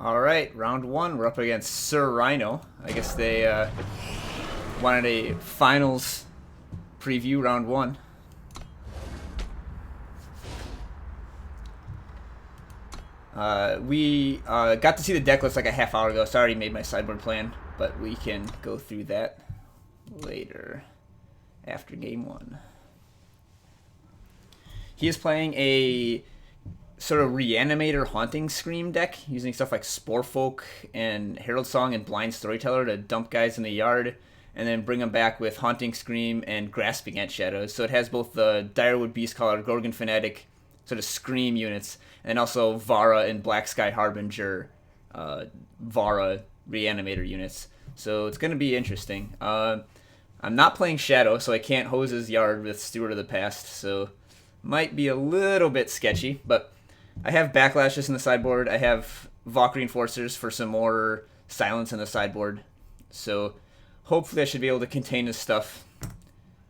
Alright, round one. We're up against SirRhino. I guess they wanted a finals preview round one. We got to see the deck list like a half hour ago, so I already made my sideboard plan, but we can go through that later after game one. He is playing a sort of Reanimator Haunting Scream deck, using stuff like Sporefolk and Herald Song and Blind Storyteller to dump guys in the yard, and then bring them back with Haunting Scream and Grasping at Shadows. So it has both the Direwood Beastcaller, Gorgon Fanatic, sort of Scream units, and also Vara and Black Sky Harbinger, Vara Reanimator units. So it's going to be interesting. I'm not playing Shadow, so I can't hose his yard with Steward of the Past, so might be a little bit sketchy, but I have Backlashes in the sideboard. I have Valkyrie Enforcers for some more silence in the sideboard. So hopefully I should be able to contain his stuff.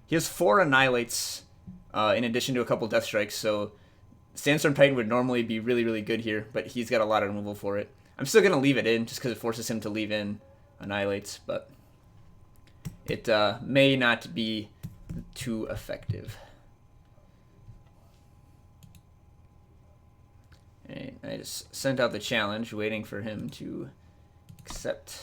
He has 4 Annihilates in addition to a couple Death Strikes, so Sandstorm Titan would normally be really, really good here, but he's got a lot of removal for it. I'm still going to leave it in just because it forces him to leave in Annihilates, but it may not be too effective. And I just sent out the challenge, waiting for him to accept.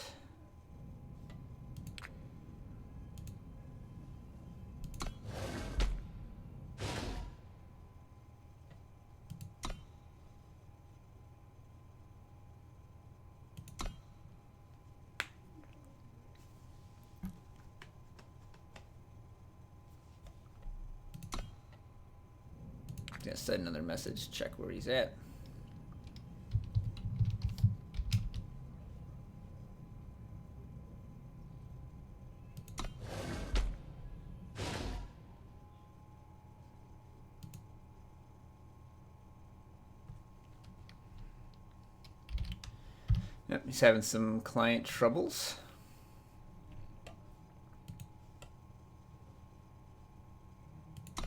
Gonna send another message, check where he's at. Yep, he's having some client troubles. So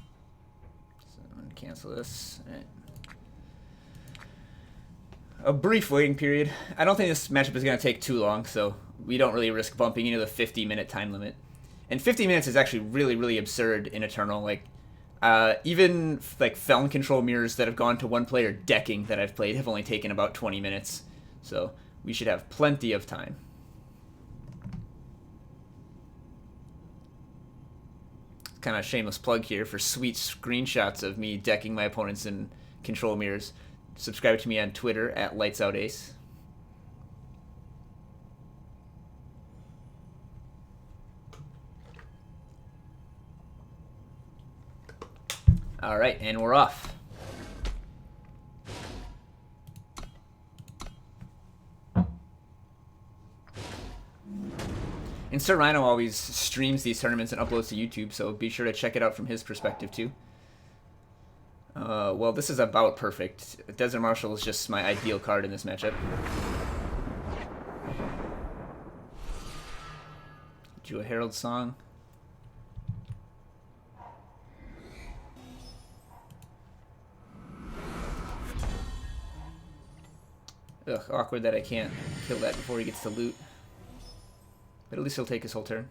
I'm going to cancel this. All right. A brief waiting period. I don't think this matchup is going to take too long, so we don't really risk bumping into the 50-minute time limit. And 50 minutes is actually really, really absurd in Eternal. Like, even like Felon Control mirrors that have gone to one-player decking that I've played have only taken about 20 minutes. So we should have plenty of time. Kind of a shameless plug here for sweet screenshots of me decking my opponents in control mirrors. Subscribe to me on Twitter at LightsOutAce. All right, and we're off. And SirRhino always streams these tournaments and uploads to YouTube, so be sure to check it out from his perspective too. Well, this is about perfect. Desert Marshal is just my ideal card in this matchup. Do a Herald Song. Ugh, awkward that I can't kill that before he gets to loot. But at least he'll take his whole turn.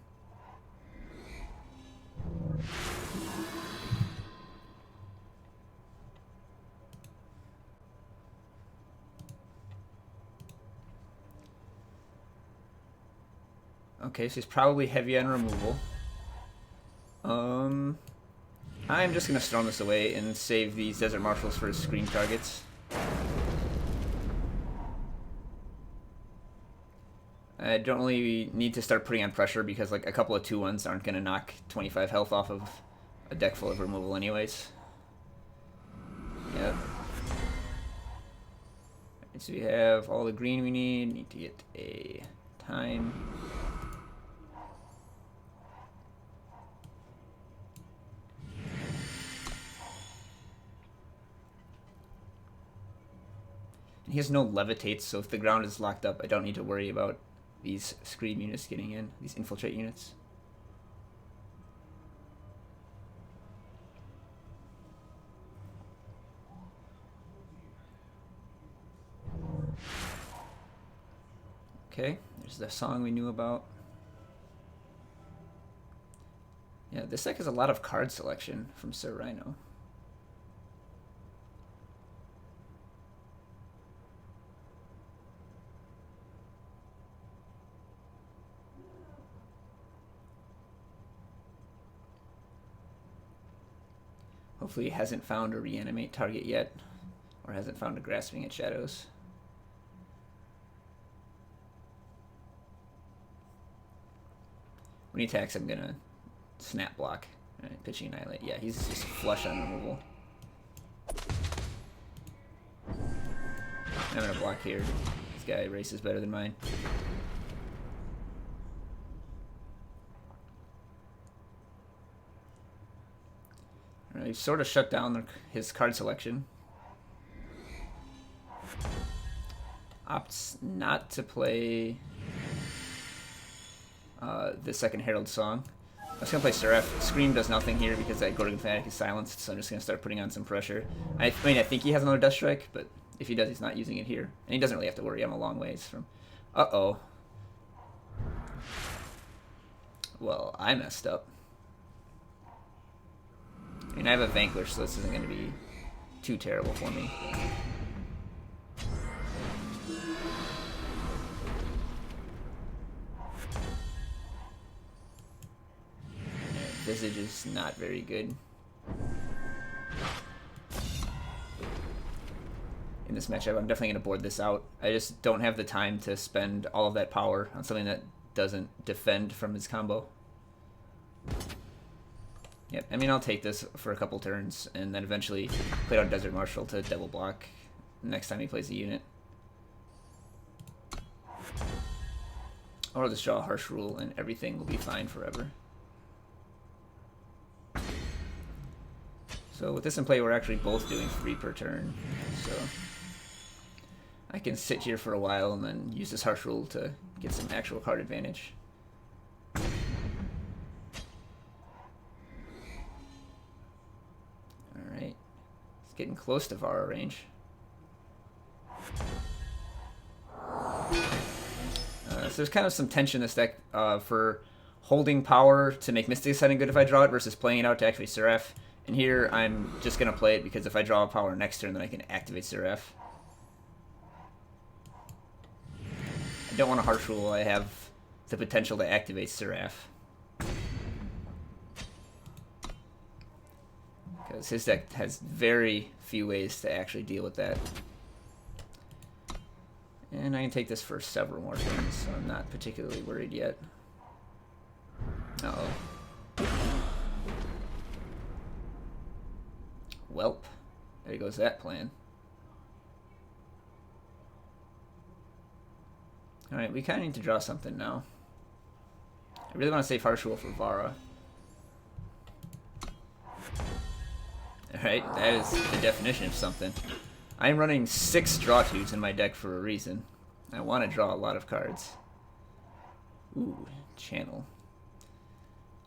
Okay, so he's probably heavy on removal. I'm just gonna storm this away and save these Desert Marshals for his screen targets. I don't really need to start putting on pressure because like a couple of 2-1s aren't gonna knock 25 health off of a deck full of removal anyways. Yep. Right, so we have all the green we need. Need to get a time. He has no levitates, so if the ground is locked up, I don't need to worry about these scream units getting in, these infiltrate units. Okay, there's the song we knew about. Yeah, this deck has a lot of card selection from SirRhino. Hopefully he hasn't found a reanimate target yet, or hasn't found a grasping at shadows. When he attacks, I'm gonna snap block. Alright, pitching annihilate. Yeah, he's just flush on removal. I'm gonna block here. This guy races better than mine. Alright, he's sort of shut down his card selection. Opts not to play the second Herald song. I was going to play Seraph. Scream does nothing here because that Gorgon Fanatic is silenced, so I'm just going to start putting on some pressure. I mean, I think he has another Death Strike, but if he does, he's not using it here. And he doesn't really have to worry. I'm a long ways from... Uh-oh. Well, I messed up. I mean, I have a Vanquish, so this isn't going to be too terrible for me. Visage is not very good in this matchup. I'm definitely going to board this out. I just don't have the time to spend all of that power on something that doesn't defend from his combo. Yep, I mean, I'll take this for a couple turns and then eventually play out Desert Marshal to double block next time he plays a unit. Or I'll just draw a Harsh Rule and everything will be fine forever. So with this in play, we're actually both doing 3 per turn. So I can sit here for a while and then use this Harsh Rule to get some actual card advantage. Alright. It's getting close to Vara range. So there's kind of some tension in this deck for holding power to make Mystic Ascending good if I draw it versus playing it out to actually Seraph. And here, I'm just going to play it because if I draw a power next turn, then I can activate Seraph. I don't want a Harsh Rule. I have the potential to activate Seraph. Because his deck has very few ways to actually deal with that. And I can take this for several more turns, so I'm not particularly worried yet. Uh-oh. Welp. There goes that plan. Alright, we kind of need to draw something now. I really want to save Harsh Rule for Vara. Alright, that is the definition of something. I'm running 6 draw twos in my deck for a reason. I want to draw a lot of cards. Ooh, channel.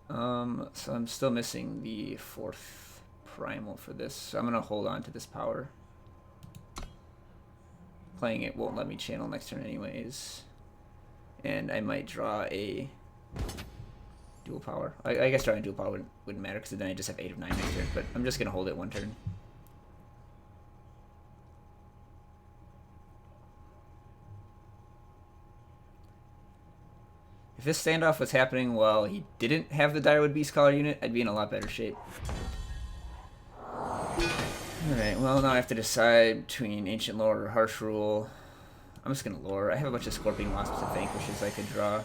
So I'm still missing the 4th primal for this, so I'm going to hold on to this power. Playing it won't let me channel next turn anyways. And I might draw a dual power. I guess drawing a dual power wouldn't matter because then I just have 8 of 9 next turn, but I'm just going to hold it 1 turn. If this standoff was happening while he didn't have the Direwood Beastcaller unit, I'd be in a lot better shape. Alright, well now I have to decide between Ancient Lore or Harsh Rule. I'm just gonna lore. I have a bunch of Scorpion Wasps and Vanquishes I could draw.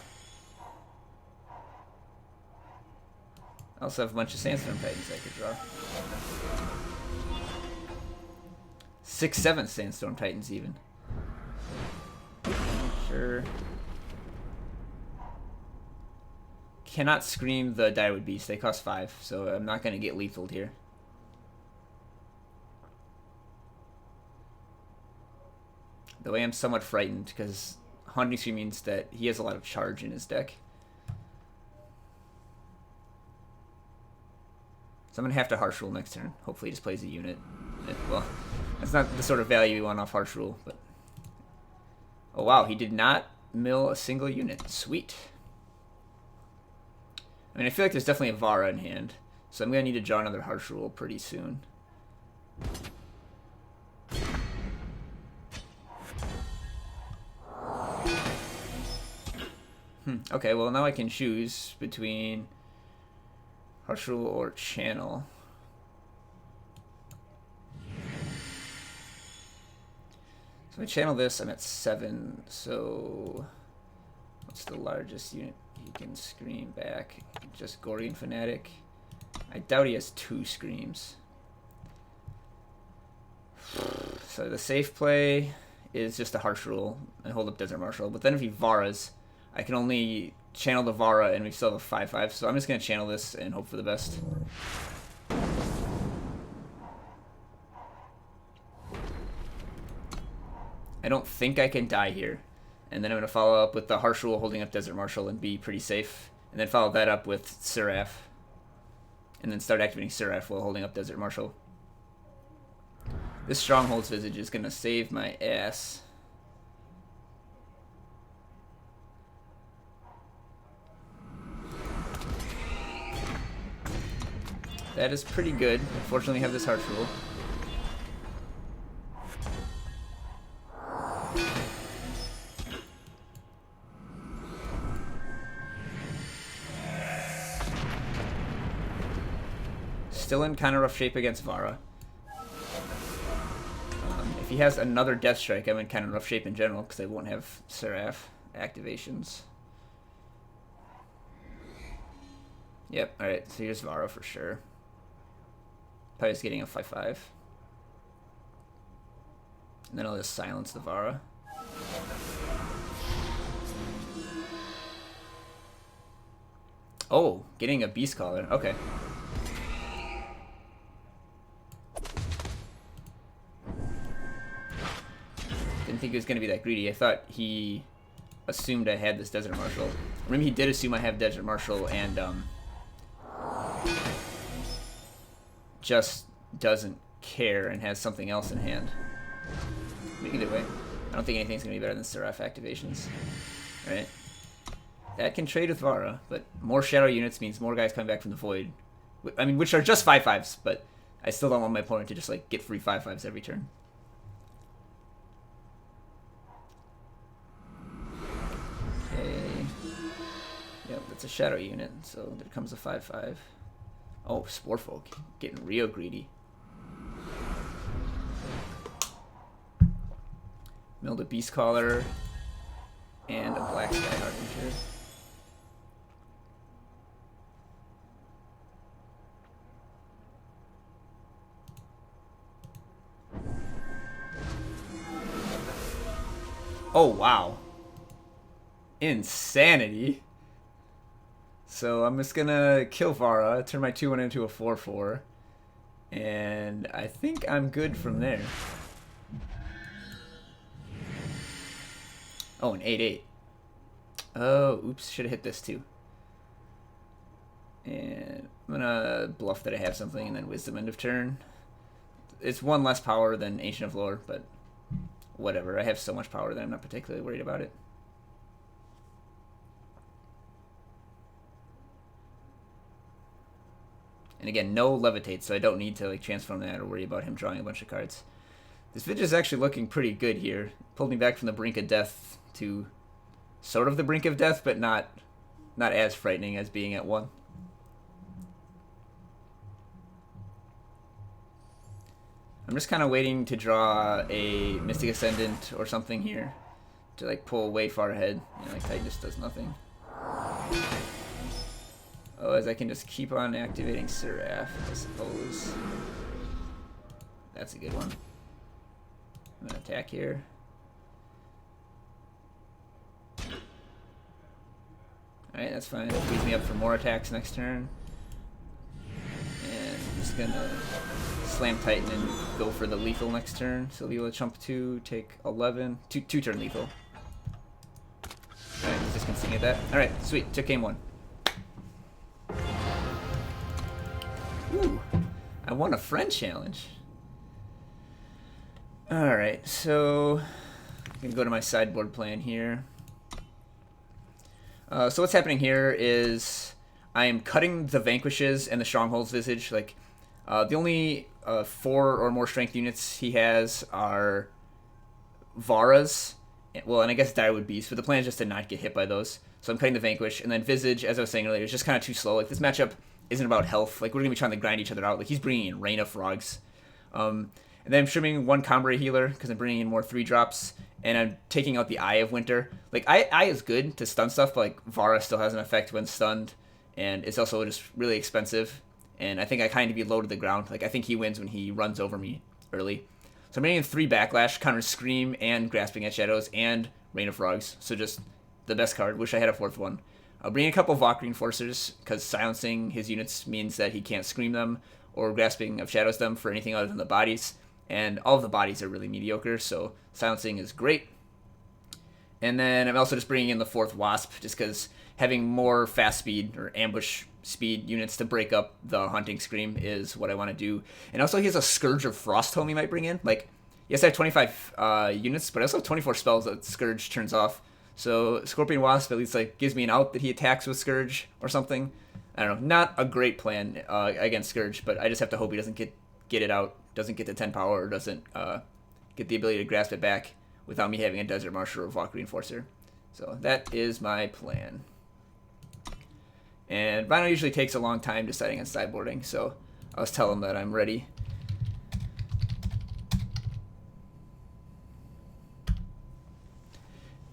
I also have a bunch of Sandstorm Titans I could draw. 6/7 Sandstorm Titans even. Sure. Cannot scream the Direwood Beast. They cost 5, so I'm not gonna get lethaled here. Though I am somewhat frightened because Haunting Scream means that he has a lot of charge in his deck. So I'm going to have to Harsh Rule next turn. Hopefully he just plays a unit. Well, that's not the sort of value you want off Harsh Rule, but... Oh wow, he did not mill a single unit. Sweet. I mean, I feel like there's definitely a Vara in hand, so I'm going to need to draw another Harsh Rule pretty soon. Okay, well now I can choose between Harsh Rule or Channel. So if I channel this, I'm at 7, so what's the largest unit he can scream back? Just Gorian Fanatic. I doubt he has 2 screams. So the safe play is just a Harsh Rule and hold up Desert Marshal, but then if he Varas, I can only channel the Vara and we still have a 5/5, so I'm just going to channel this and hope for the best. I don't think I can die here. And then I'm going to follow up with the Harsh Rule holding up Desert Marshal and be pretty safe. And then follow that up with Seraph. And then start activating Seraph while holding up Desert Marshal. This Stronghold's Visage is going to save my ass. That is pretty good. Unfortunately, I have this Harsh Rule. Still in kind of rough shape against Vara. If he has another Death Strike, I'm in kind of rough shape in general because I won't have Seraph activations. Yep, alright, so here's Vara for sure. Probably just getting a 5/5. And then I'll just silence the Vara. Oh, getting a Beast Caller. Okay. Didn't think he was going to be that greedy. I thought he assumed I had this Desert Marshal. Maybe he did assume I have Desert Marshal and just doesn't care and has something else in hand. But either way, I don't think anything's going to be better than Seraph activations. Right? That can trade with Vara, but more Shadow units means more guys coming back from the Void. I mean, which are just 5/5s, but I still don't want my opponent to just like get free 5/5s every turn. Okay. Yep, that's a Shadow unit, so there comes a 5/5. Oh, Sporefolk, getting real greedy. Milled a Beast Caller and a Black Sky Harbinger. Oh, wow. Insanity. So I'm just gonna kill Vara, turn my 2/1 into a 4/4, and I think I'm good from there. Oh, an 8/8. Oh, oops, should have hit this too. And I'm gonna bluff that I have something and then Wisdom end of turn. It's 1 less power than Ancient of Lore, but whatever. I have so much power that I'm not particularly worried about it. And again, no Levitate, so I don't need to like transform that or worry about him drawing a bunch of cards. This video is actually looking pretty good here. Pulled me back from the brink of death to sort of the brink of death, but not as frightening as being at 1. I'm just kind of waiting to draw a Mystic Ascendant or something here to like pull way far ahead. You know, like Titan just does nothing. Oh, as I can just keep on activating Seraph, I suppose. That's a good one. I'm gonna attack here. Alright, that's fine. It frees me up for more attacks next turn. And I'm just gonna Slam Titan and go for the lethal next turn. So be able to chump 2, take 11. 2 turn lethal. Alright, he's just gonna sing at that. Alright, sweet. Took game 1. Ooh, I won a friend challenge. Alright, so I'm gonna go to my sideboard plan here. So what's happening here is I am cutting the Vanquishes and the Stronghold's Visage. Like, the only 4 or more strength units he has are Vara's. Well, and I guess Dire would Beast, but the plan is just to not get hit by those. So I'm cutting the Vanquish, and then Visage, as I was saying earlier, is just kind of too slow. Like, this matchup isn't about health. Like, we're going to be trying to grind each other out. Like, he's bringing in Rain of Frogs. And then I'm trimming one Cambrai healer, because I'm bringing in more 3-drops, and I'm taking out the Eye of Winter. Like, Eye is good to stun stuff, but, like, Vara still has an effect when stunned, and it's also just really expensive. And I think I kind of be low to the ground. Like, I think he wins when he runs over me early. So I'm bringing in 3 Backlash, counter Scream, and Grasping at Shadows, and Rain of Frogs. So just the best card. Wish I had a 4th one. I'll bring in a couple of Valkyrie Enforcers, because silencing his units means that he can't Scream them or Grasping of Shadows them for anything other than the bodies. And all of the bodies are really mediocre, so silencing is great. And then I'm also just bringing in the 4th Wasp, just because having more fast speed or ambush speed units to break up the Hunting Scream is what I want to do. And also he has a Scourge of Frostholm he might bring in. Like, yes, I have 25 units, but I also have 24 spells that Scourge turns off. So Scorpion Wasp at least like gives me an out that he attacks with Scourge or something. I don't know. Not a great plan against Scourge, but I just have to hope he doesn't get it out, doesn't get to 10 power, or doesn't get the ability to grasp it back without me having a Desert Marshal or Valkyrie Enforcer. So that is my plan. And Rhino usually takes a long time deciding on sideboarding, so I'll just tell him that I'm ready.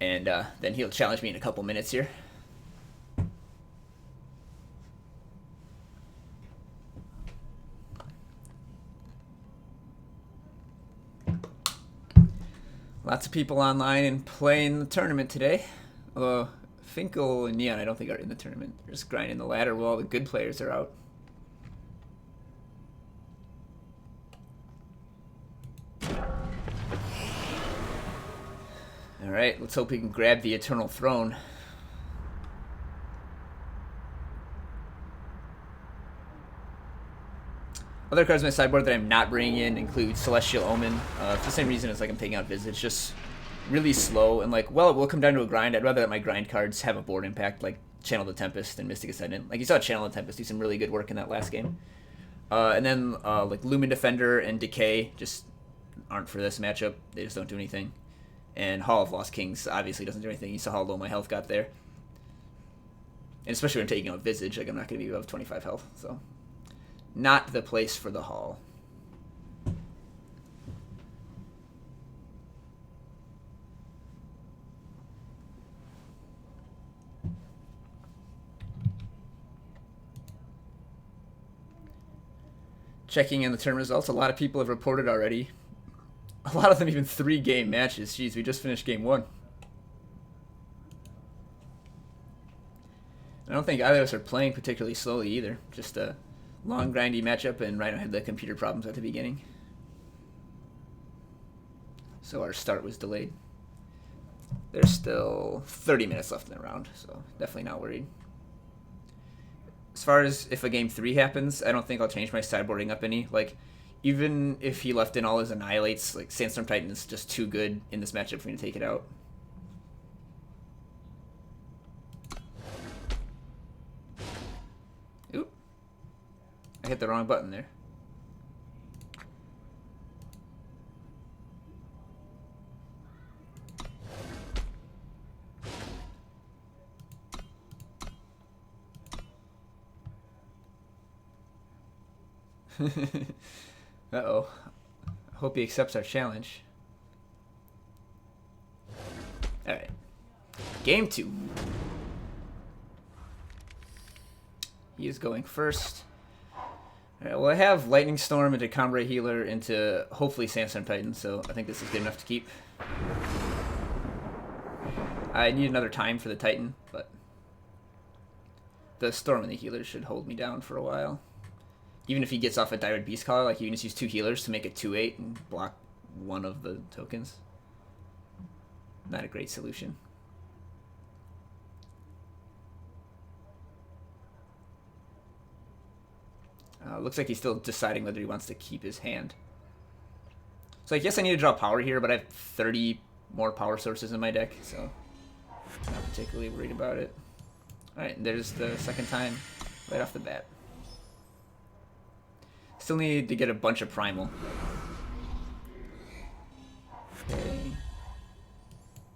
And then he'll challenge me in a couple minutes here. Lots of people online and playing the tournament today. Although Finkel and Neon I don't think are in the tournament. They're just grinding the ladder while all the good players are out. Alright, let's hope we can grab the Eternal Throne. Other cards in my sideboard that I'm not bringing in include Celestial Omen. For the same reason as like I'm taking out Visage. It's just really slow, and like, well, it will come down to a grind. I'd rather that my grind cards have a board impact, like Channel the Tempest and Mystic Ascendant. Like, you saw Channel the Tempest do some really good work in that last game. And then like Lumen Defender and Decay just aren't for this matchup. They just don't do anything. And Hall of Lost Kings obviously doesn't do anything. You saw how low my health got there. And especially when I'm taking out Visage, like I'm not going to be above 25 health, so not the place for the Hall. Checking in the tournament results, a lot of people have reported already. A lot of them even 3-game matches. Jeez, we just finished game 1. I don't think either of us are playing particularly slowly either. Just a long, grindy matchup, and Rhino had the computer problems at the beginning. So our start was delayed. There's still 30 minutes left in the round, so definitely not worried. As far as if a game 3 happens, I don't think I'll change my sideboarding up any. Like, even if he left in all his Annihilates, like Sandstorm Titan is just too good in this matchup for me to take it out. Oop. I hit the wrong button there. Uh-oh. I hope he accepts our challenge. Alright. Game 2. He is going first. Alright, well, I have Lightning Storm into Cambrai Healer into hopefully Sandstorm Titan, so I think this is good enough to keep. I need another time for the Titan, but the Storm and the Healer should hold me down for a while. Even if he gets off a Direct Beast Collar, like, you can just use 2 healers to make it 2/8 and block one of the tokens. Not a great solution. Looks like he's still deciding whether he wants to keep his hand. So I guess I need to draw power here, but I have 30 more power sources in my deck, so I'm not particularly worried about it. Alright, there's the second time right off the bat. Still need to get a bunch of primal. Okay.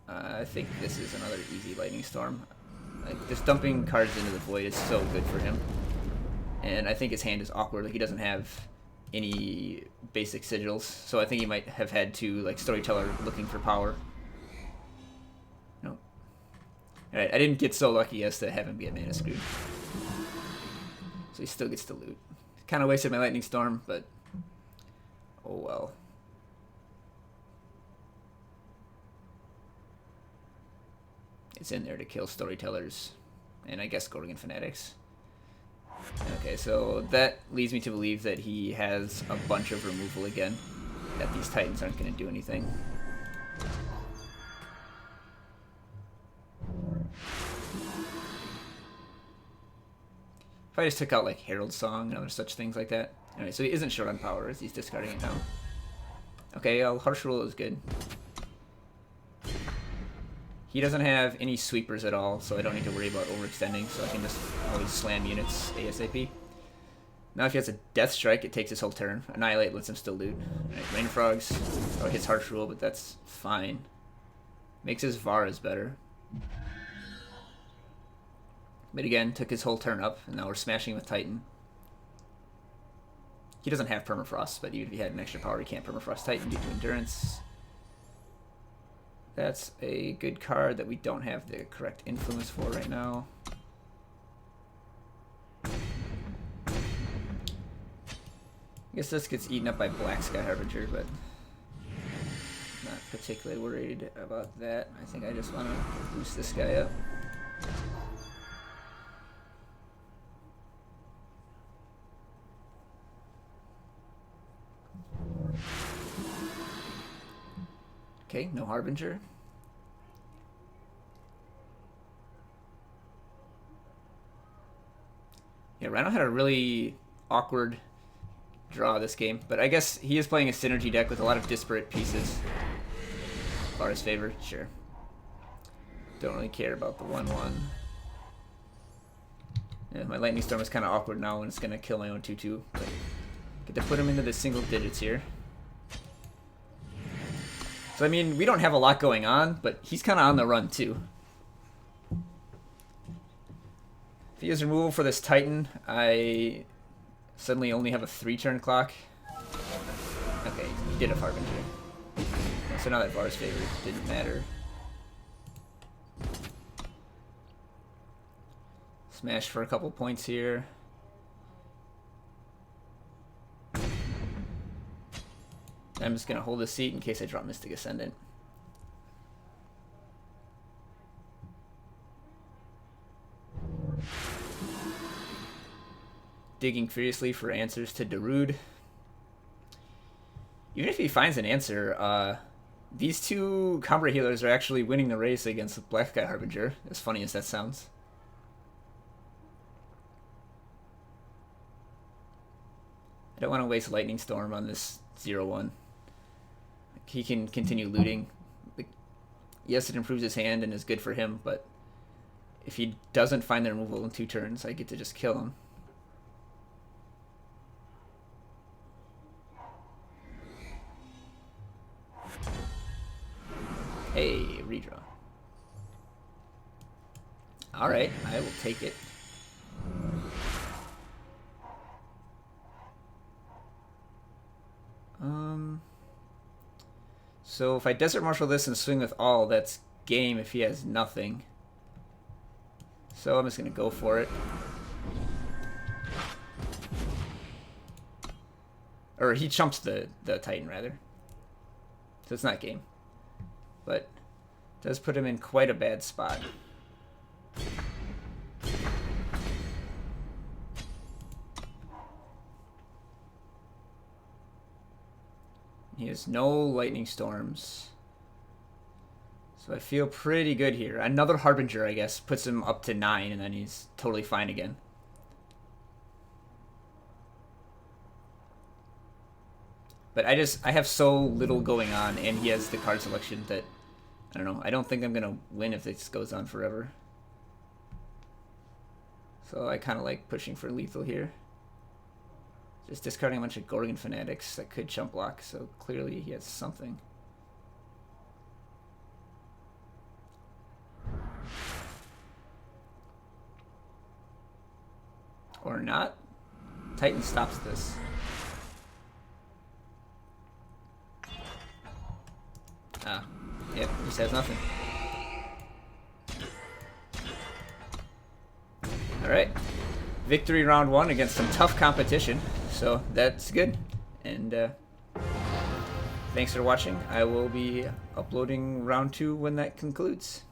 I think this is another easy lightning storm. Like, just dumping cards into the void is so good for him. And I think his hand is awkward. Like, he doesn't have any basic sigils, so I think he might have had to, like, Storyteller looking for power. Nope. Alright, I didn't get so lucky as to have him get mana screwed. So he still gets to loot. Kind of wasted my lightning storm, but oh well. It's in there to kill Storytellers and I guess Gorgon Fanatics. Okay, so that leads me to believe that he has a bunch of removal again, that these Titans aren't going to do anything. If I just took out like Herald Song and other such things like that. Anyway, so he isn't short on power as he's discarding it now. Okay, Harsh Rule is good. He doesn't have any sweepers at all, so I don't need to worry about overextending, so I can just always slam units ASAP. Now if he has a Death Strike, it takes his whole turn. Annihilate lets him still loot. Right, Rain Frogs, or hits Harsh Rule, but that's fine. Makes his Varas better. But again, took his whole turn up, and now we're smashing with Titan. He doesn't have Permafrost, but even if he had an extra power, he can't Permafrost Titan due to Endurance. That's a good card that we don't have the correct influence for right now. I guess this gets eaten up by Black Sky Harbinger, but not particularly worried about that. I think I just want to boost this guy up. Okay, no Harbinger. Yeah, Rhino had a really awkward draw this game, but I guess he is playing a synergy deck with a lot of disparate pieces. Vara's favor, sure. Don't really care about the 1/1. Yeah, my Lightning Storm is kind of awkward now and it's going to kill my own 2/2. But get to put him into the single digits here. So, I mean, we don't have a lot going on, but he's kind of on the run, too. If he has removal for this Titan, I suddenly only have a 3-turn clock. Okay, he did have Harbinger. So now that Vara's favor didn't matter. Smash for a couple points here. I'm just going to hold this seat in case I drop Mystic Ascendant. Digging furiously for answers to Darude. Even if he finds an answer, these two Combra healers are actually winning the race against Black Sky Harbinger, as funny as that sounds. I don't want to waste Lightning Storm on this 0/1. He can continue looting. Yes, it improves his hand and is good for him, but if he doesn't find the removal in 2 turns, I get to just kill him. Hey, redraw. Alright, I will take it. So if I Desert Marshal this and swing with all, that's game if he has nothing. So I'm just going to go for it. Or he chumps the Titan, rather. So it's not game. But it does put him in quite a bad spot. He has no Lightning Storms. So I feel pretty good here. Another Harbinger, I guess, puts him up to 9, and then he's totally fine again. But I have so little going on, and he has the card selection that, I don't know, I don't think I'm going to win if this goes on forever. So I kind of like pushing for lethal here. Just discarding a bunch of Gorgon Fanatics that could chump block, so clearly he has something. Or not. Titan stops this. Ah, yep, he says nothing. Alright. Victory round 1 against some tough competition. So that's good. And thanks for watching. I will be uploading round 2 when that concludes.